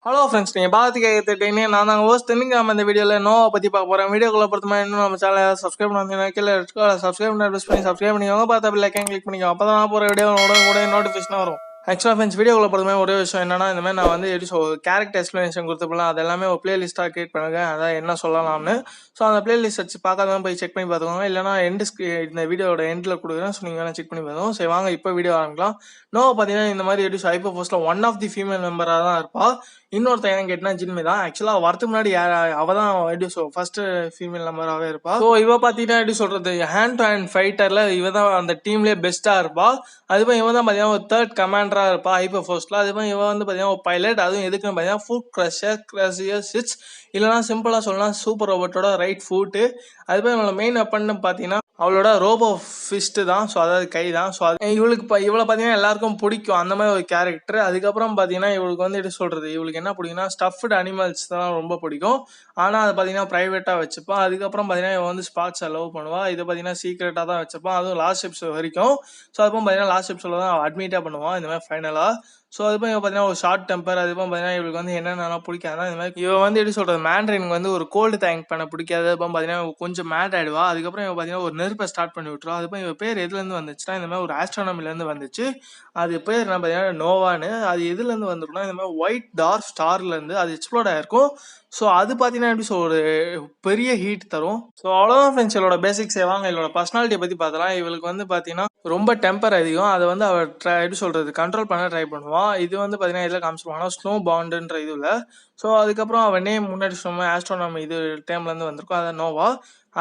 Hello friends, நீங்கள் பார்த்து கேட்குறீங்க. நான் தாங்க ஹோஸ்ட் தென்னிங்க. நம்ம இந்த வீடியோவில் நோவை பற்றி பார்க்க போகிறேன். வீடியோக்குள்ள பொறுத்தமா இன்னும் நம்ம சேனலை சப்ஸ்கிரைப் பண்ணி கீழே சப்ஸ்கிரைப் பண்ணி சப்ஸ்கிரைப் பண்ணிக்கோங்க. பார்த்தா லைக்கன் கிளிக் பண்ணிக்கோங்க. அப்போ தான் நான் போகிற வீடியோ உடனே நோட்டிஃபிகேஷன் வரும். ஆக்சுவலாக ஃப்ரெண்ட்ஸ், வீடியோக்குள்ள பொறுத்தமே ஒரே விஷயம் என்னன்னா, இந்த மாதிரி நான் வந்து எப்படி கேரக்டர் எக்ஸ்பிளனேஷன் கொடுத்துப்பலாம். அது எல்லாமே ஒரு பிளேலிஸ்ட்டாக கிரியேட் பண்ணுங்க. அதான் என்ன சொல்லலாம்னு. ஸோ அந்த பிளேலிஸ்ட் வச்சு பார்க்காதவங்க போய் செக் பண்ணி பார்த்துக்கோங்க. இல்லைனா இந்த வீடியோட எண்டில் கொடுக்குறேன். ஸோ நீங்கள் வேணால் செக் பண்ணி பார்த்துக்கோங்க. சரி வாங்க இப்போ வீடியோ ஆரம்பிக்கலாம். நோவை பார்த்தீங்கன்னா இந்த மாதிரி எப்படி ஹைப்பர் ஃபோர்ஸில் ஒன் ஆஃப் தி ஃபீமேல் மெம்பராக தான் இருப்பா. இன்னொருத்தன் ஏன் கேட்டினா ஜின்மி தான். ஆக்சுவலாக வரதுக்கு முன்னாடி அவள் தான் எப்படி ஃபர்ஸ்ட் ஃபீமேல் நம்பராகவே இருப்பா. ஸோ இவ பார்த்தீங்கன்னா எப்படி சொல்கிறது, ஹேண்ட் டு ஹேண்ட் ஃபைட்டரில் இவ தான் அந்த டீம்லேயே பெஸ்ட்டாக இருப்பா. அதுவும் இவன் தான் பார்த்தீங்கன்னா ஒரு தேர்ட் கமாண்டராக இருப்பா ஹைப்பர் ஃபோர்ஸில். அதுவும் இவன் வந்து பார்த்தீங்கன்னா ஒரு பைலட். அதுவும் எதுக்குன்னு பார்த்தீங்கன்னா ஃபுட் கிரஷியர் சிட்ஸ், இல்லைனா சிம்பிளாக சொல்லலாம் சூப்பர் ரோபோட்டோட ரைட் ஃபுட்டு. அதுமாதிரி அவளோட மெயின் வெப்பன்னு பார்த்தீங்கன்னா அவளோட ரோபோ ஃபிஸ்ட்டு தான். ஸோ அதாவது கை தான். ஸோ அது இவளுக்கு இவளை பார்த்தீங்கன்னா எல்லாருக்கும் பிடிக்கும் அந்த மாதிரி ஒரு கேரக்டர். அதுக்கப்புறம் பார்த்தீங்கன்னா இவளுக்கு வந்து எப்படி சொல்கிறது, இவளுக்கு என்ன பிடிக்குன்னா ஸ்டஃப்டு அனிமல்ஸ் தான் ரொம்ப பிடிக்கும். ஆனால் அதை பார்த்தீங்கன்னா ப்ரைவேட்டாக வச்சுப்பான். அதுக்கப்புறம் பார்த்தீங்கன்னா இவன் வந்து ஸ்பாட்ஸை லவ் பண்ணுவாள். இதை பார்த்தீங்கன்னா சீக்ரெட்டாக தான் வச்சுப்பான், அதுவும் லாஸ்ட் எபிசோட் வரைக்கும். ஸோ அதுவும் பார்த்தீங்கன்னா லாஸ்ட் எபிசோட தான் அட்மிட்டாக பண்ணுவான் இந்த மாதிரி ஃபைனலாக. ஸோ அதுவும் இவன் பார்த்தீங்கன்னா ஒரு ஷார்ட் டெம்பர். அதுவும் பார்த்தீங்கன்னா இவளுக்கு வந்து என்னென்னலாம் பிடிக்காது. இந்த மாதிரி இவன் வந்து எப்படி சொல்கிறது, மேண்ட்ரினுக்கு வந்து ஒரு கோல்டு தேங்க் பண்ண பிடிக்காது. அதுவும் பார்த்தீங்கன்னா கொஞ்சம் மேட் ஆகிடுவா. அதுக்கப்புறம் இவன் பார்த்தீங்கன்னா ஒரு நெருப்பை ஸ்டார்ட் பண்ணி விட்டுருவா. அதுக்கப்புறம் இவன் பேர் எதுலேருந்து வந்துச்சுன்னா இந்த மாதிரி ஒரு ஆஸ்ட்ரானமிலேருந்து வந்துச்சு. அது பேர் என்ன பார்த்தீங்கன்னா நோவான்னு. அது எதுலேருந்து வந்துருக்குன்னா இந்த மாதிரி ஒயிட் டார்க் ஸ்டார்லேருந்து அது எக்ஸ்ப்ளோர்ட் ஆகிருக்கும். ஸோ அது பார்த்தீங்கன்னா எப்படி ஒரு பெரிய ஹீட் தரும். ஸோ அவ்வளோதான் ஃப்ரெண்ட்ஸ், இவளோட பேசிக்ஸ் வாங்க இவளோட பர்சனாலிட்டியை பற்றி பார்த்தலாம். இவளுக்கு வந்து பார்த்தீங்கன்னா ரொம்ப டெம்பர் அதிகம். அதை வந்து அவள் எப்படி சொல்கிறது கண்ட்ரோல் பண்ண ட்ரை பண்ணுவான். இது வந்து பார்த்தீங்கன்னா இதில் காமிச்சிருவாங்கன்னா ஸ்னோ பாண்டுன்ற இதுல. ஸோ அதுக்கப்புறம் அவன் நேம் முன்னாடி சொன்ன ஆஸ்ட்ரோனாமி இது டைம்லேருந்து வந்திருக்கும், அதான் நோவா.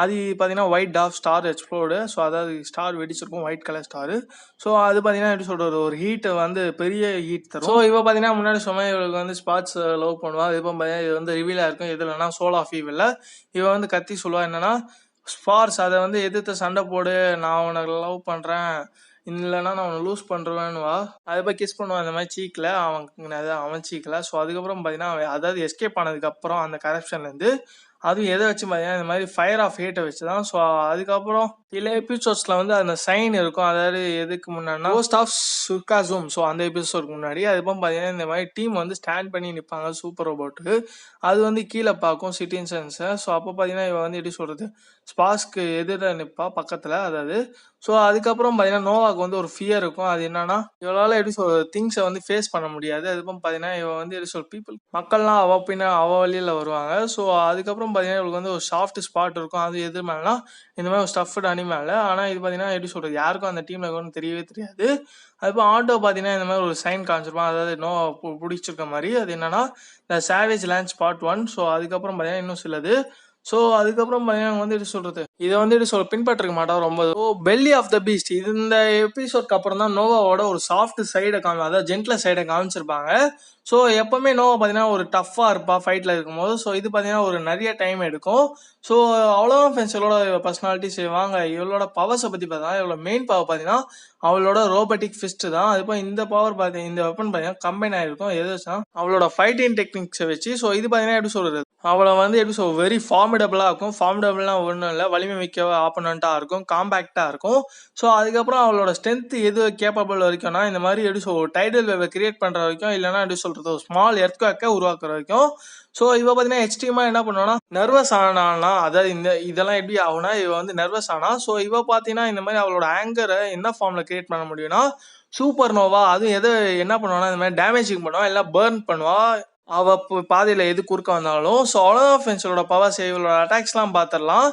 அது பார்த்தீங்கன்னா white dark star explored. So அதாவது ஸ்டார் வெடிச்சிருக்கும், ஒயிட் கலர் ஸ்டாரு. ஸோ அது பார்த்தீங்கன்னா எப்படி சொல்கிறது ஒரு ஹீட்டை வந்து பெரிய ஹீட் தரும். ஸோ இவ பார்த்தீங்கன்னா முன்னாடி சொன்ன இவளுக்கு வந்து ஸ்பாட்ஸ் லவ் பண்ணுவா. இது பார்த்தீங்கன்னா இது வந்து ரிவீலாக இருக்கும். இது இல்லைன்னா சோல் ஆஃப் ஈவில் இவ வந்து கத்தி சொல்லுவா என்னன்னா ஸ்பார்ஸ் அதை வந்து எதிர்த்து சண்டை போடு, நான் உனக்கு லவ் பண்ணுறேன், இல்லைன்னா நான் அவனை லூஸ் பண்ணுறேன்னுவா. அதை போய் கிஸ் பண்ணுவான் இந்த மாதிரி சீக்கில் அவன் சீக்கில். ஸோ அதுக்கப்புறம் பார்த்தீங்கன்னா அதாவது எஸ்கேப் ஆனதுக்கப்புறம் அந்த கரப்ஷன்லேருந்து அதுவும் எதை வச்சு பார்த்தீங்கன்னா இந்த மாதிரி ஃபயர் ஆஃப் ஹேட்டை வச்சு தான். ஸோ அதுக்கப்புறம் சில எபிசோட்ஸில் வந்து அந்த சைன் இருக்கும். அதாவது எதுக்கு முன்னாடினா கோஸ்ட் ஆஃப் சுர்காசூம். ஸோ அந்த எபிசோடுக்கு முன்னாடி அதுக்கப்புறம் பார்த்தீங்கன்னா இந்த மாதிரி டீம் வந்து ஸ்டாண்ட் பண்ணி நிற்பாங்க சூப்பர் ரோபோட்டுக்கு. அது வந்து கீழே பார்க்கும் சிட்டிசன்ஸை. ஸோ அப்போ பார்த்தீங்கன்னா இவன் வந்து எப்படி சொல்கிறது ஸ்பாஸ்க்கு எதிர நிற்பா பக்கத்தில். அதாவது ஸோ அதுக்கப்புறம் பார்த்தீங்கன்னா நோவாக்கு வந்து ஒரு ஃபியர் இருக்கும். அது என்னன்னா இவளால் எப்படி சொல்கிறது திங்ஸை வந்து ஃபேஸ் பண்ண முடியாது. அதுக்கப்புறம் பார்த்தீங்கன்னா இவன் வந்து எப்படி பீப்புள் மக்கள்லாம் அவ வழியில் வருவாங்க. ஸோ அதுக்கப்புறம் பார்த்தீங்கன்னா இவளுக்கு வந்து ஒரு சாஃப்ட் ஸ்பாட் இருக்கும். அது எது மேலேனா இந்த மாதிரி ஒரு ஸ்டஃப்டு அனிமேல. ஆனால் இது பார்த்தீங்கன்னா எப்படி சொல்கிறது யாருக்கும் அந்த டீமில் இருக்கணும்னு தெரியவே தெரியாது. அதுக்கப்புறம் ஆட்டோ பார்த்தீங்கன்னா இந்த மாதிரி ஒரு சைன் காமிச்சிருப்பான், அதாவது நோவா பிடிச்சிருக்க மாதிரி. அது என்னன்னா த சேவேஜ் லேண்ட் ஸ்பாட் 1. ஸோ அதுக்கப்புறம் பார்த்தீங்கன்னா இன்னும் சிலது. ஸோ அதுக்கப்புறம் பார்த்தீங்கன்னா வந்து எப்படி சொல்கிறது இதை வந்து எப்படி பின்பற்றிருக்க மாட்டான் ரொம்ப. So belly of the beast இது இந்த எபிசோட்க்கு அப்புறம் தான் நோவாவோட ஒரு சாஃப்ட் சைடை அதாவது ஜென்ட்லர் சைடை காமிச்சிருப்பாங்க. ஸோ எப்பவுமே நோவா பார்த்தீங்கன்னா ஒரு டஃப்பாக இருப்பா ஃபைட்டில் இருக்கும்போது. ஸோ இது பார்த்தீங்கன்னா ஒரு நிறைய டைம் எடுக்கும். ஸோ அவ்வளோதான் ஃப்ரெண்ட்ஸ் இவளோட பர்சனாலிட்டி. செய்வாங்க இவளோட பவர்ஸை பற்றி பார்த்தா இவளோட மெயின் பவர் பார்த்தீங்கன்னா அவளோட ரோபோட்டிக் ஃபிஸ்ட் தான். அதுப்போ இந்த பவர் பார்த்தீங்கன்னா இந்த வெப்பன் பார்த்தீங்கன்னா கம்பைன் ஆகிருக்கும் எதுனா அவளோட ஃபைட்டிங் டெக்னிக்ஸை வச்சு. ஸோ இது பார்த்தீங்கன்னா எப்படி சொல்கிறது அவளை வந்து எப்படி வெரி ஃபார்மிடபிளாக இருக்கும். ஃபார்மிடபிள்னா ஒன்றும் இல்லை, வலிமை மிக்க ஆப்போனண்ட்டாக இருக்கும், காம்பேக்டாக இருக்கும். ஸோ அதுக்கப்புறம் அவளோட ஸ்ட்ரென்த் எது கேப்பபிள் வரைக்கும்னா இந்த மாதிரி எப்படி டைடல் வேவை கிரியேட் பண்ணுற வரைக்கும், இல்லைனா எப்படி சொல்கிறது ஸ்மால் எர்த்குவேக்கை உருவாக்குற வரைக்கும். ஸோ இவ பார்த்தீங்கன்னா எக்ஸ்ட்ரீமாக என்ன பண்ணுவானா நர்வஸ் ஆனானா, அதாவது இதெல்லாம் எப்படி ஆகுனா இவ வந்து நர்வஸ் ஆனா. ஸோ இவ பார்த்தீங்கன்னா இந்த மாதிரி அவளோட ஆங்கரை என்ன ஃபார்மில் கிரியேட் பண்ண முடியும்னா சூப்பர் நோவா. அதுவும் எது என்ன பண்ணுவானா இந்த மாதிரி டேமேஜிங் பண்ணுவா, இல்லை பேர்ன் பண்ணுவா அவ பாதையில் எது குறுக்க வந்தாலும். ஸோ அவ்வளோதான் ஃப்ரெண்ட்ஸோட பவர்ஸ். இவளோட அட்டாக்ஸ்லாம் பார்த்துடலாம்.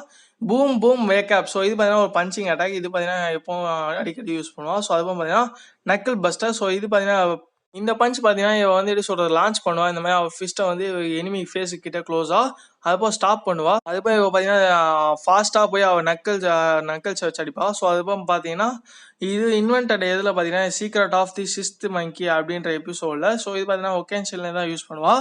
Boom boom wake up. ஸோ இது பார்த்தீங்கன்னா ஒரு பஞ்சிங் அட்டாக். இது பார்த்தீங்கன்னா எப்பவும் அடிக்கடி யூஸ் பண்ணுவான். ஸோ அதுவும் பார்த்தீங்கன்னா நக்கிள் பஸ்டர். ஸோ இது பார்த்தீங்கன்னா இந்த பஞ்ச் பார்த்தீங்கன்னா இவ வந்து எப்படி சொல்கிறது லான்ச் பண்ணுவா. இந்த மாதிரி அவள் ஃபிஸ்ட்டை வந்து எனிமி ஃபேஸு கிட்ட க்ளோஸாக அதுப்போ ஸ்டாப் பண்ணுவா. அதுப்போ இவ பார்த்தீங்கன்னா ஃபாஸ்ட்டாக போய் அவள் நக்கல்ஸ் வச்சு அடிப்பா. ஸோ அதுப்போ பார்த்தீங்கன்னா இது இன்வென்டட் எதில் பார்த்தீங்கன்னா சீக்ரெட் ஆஃப் தி சிஸ்த் மங்கி அப்படின்ற எபிசோடில். ஸோ இது பார்த்தீங்கன்னா ஒகேன்ஷனில் தான் யூஸ் பண்ணுவா.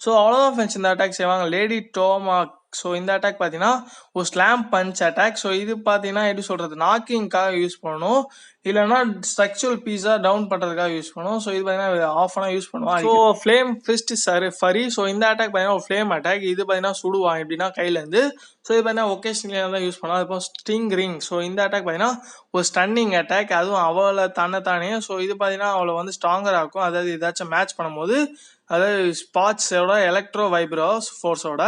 ஸோ அவ்வளோதான் ஃப்ரெண்ட்ஸ் இந்த அட்டாக் செய்வாங்க லேடி டோமாக். ஸோ இந்த அட்டாக் பார்த்தீங்கன்னா ஒரு ஸ்லாம் பஞ்ச் அட்டாக். ஸோ இது பார்த்தீங்கன்னா எப்படி சொல்கிறது நாக்கிங்காக யூஸ் பண்ணணும், இல்லைன்னா ஸ்ட்ரக்சுரல் பீஸா டவுன் பண்ணுறதுக்காக யூஸ் பண்ணுவோம். ஸோ இது பார்த்தீங்கன்னா ஆஃப் அன் யூஸ் பண்ணுவோம். So flame fist fury. So இந்த அட்டாக் பார்த்தீங்கன்னா ஒரு ஃப்ளேம் அட்டாக். இது பார்த்தீங்கன்னா சுடுவான் எப்படின்னா கையிலேருந்து. ஸோ இது பார்த்தீங்கன்னா ஒகேஷனில் தான் யூஸ் பண்ணுவோம். அதுப்போ ஸ்டிங் ரிங். ஸோ இந்த அட்டாக் பார்த்தீங்கன்னா ஒரு ஸ்டன்னிங் அட்டாக், அதுவும் அவளை தன்னைத்தானே. ஸோ இது பார்த்தீங்கன்னா அவளை வந்து ஸ்ட்ராங்கராக இருக்கும், அதாவது ஏதாச்சும் மேட்ச் பண்ணும்போது அதாவது ஸ்பாட்ஸோட எலக்ட்ரோ வைப்ரோஸ் ஃபோர்ஸோட.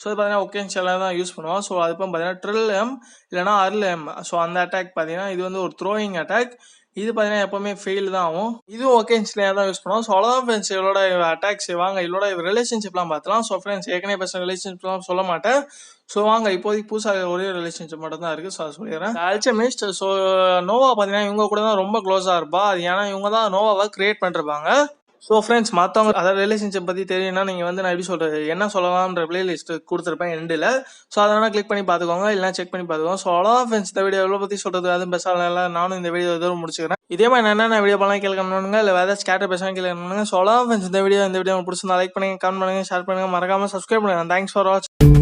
ஸோ இது பார்த்தீங்கன்னா ஒகேன்ஷியலாக தான் யூஸ் பண்ணுவோம். ஸோ அது இப்போ பார்த்தீங்கன்னா ட்ரில் எம் இல்லைனா அர்ல் எம். ஸோ அந்த அட்டாக் பார்த்தீங்கன்னா இது வந்து ஒரு த்ரோயிங் அட்டாக். இது பார்த்தீங்கன்னா எப்பவுமே ஃபெயில் தான் ஆகும். இதுவும் ஒகேன்ஷியலாக தான் யூஸ் பண்ணுவோம். ஸோ அவ்வளோதான் ஃப்ரெண்ட்ஸ் இவளோட அட்டாக்ஸ். வாங்க இவளோட ரிலேஷன்ஷிப்லாம் பார்த்துலாம். ஸோ ஃப்ரெண்ட்ஸ் ஏற்கனவே பேசுகிற ரிலேஷன்ஷிப்லாம் சொல்ல மாட்டேன். ஸோ வாங்க இப்போதைக்கு புதுசாக ஒரே ரிலேஷன்ஷிப் மட்டும் தான் இருக்குது. ஸோ அதை சொல்லிடுறேன். அல்செமிஸ்ட். ஸோ நோவா பார்த்தீங்கன்னா இவங்க கூட தான் ரொம்ப க்ளோஸாக இருப்பா. அது ஏன்னா இவங்க தான் நோவாவை கிரியேட் பண்ணிருப்பாங்க. ஸோ ஃப்ரெண்ட்ஸ் மற்றவங்க அதாவது ரிலேஷன்ஷிப் பற்றி தெரியும்னா நீங்கள் வந்து நான் எப்படி சொல்கிறது என்ன சொல்லலாம்ன்ற பிளேலிஸ்ட் கொடுத்துருப்பேன் எண்டில். ஸோ அதனால் கிளிக் பண்ணி பார்த்துக்கோங்க, இல்லைனா செக் பண்ணி பார்த்துக்கோங்க. ஸோ அவ்வளோதான் ஃப்ரெண்ட்ஸ் இந்த வீடியோ எவ்வளோ பற்றி சொல்கிறது அதுவும் பெஸ்ட்டாக இல்லை. நானும் இந்த வீடியோ எதுவும் முடிச்சுக்கிறேன். இதே மாதிரி நான் என்னென்ன வீடியோ பண்ணலாம் கேட்கணுங்க, இல்லை வேறு ஏதாச்சும் கேட்ட பேசலாம் கேட்கணுங்க. ஸோ அவ்வளோதான் ஃப்ரெண்ட்ஸ் இந்த வீடியோ உங்களுக்கு பிடிச்சிருந்தா லைக் பண்ணுங்கள், கமெண்ட் பண்ணுங்கள், ஷேர் பண்ணுங்கள், மறக்காமல் சப்ஸ்கிரைப் பண்ணுங்கள். தேங்க்ஸ் ஃபார் வாட்சிங்.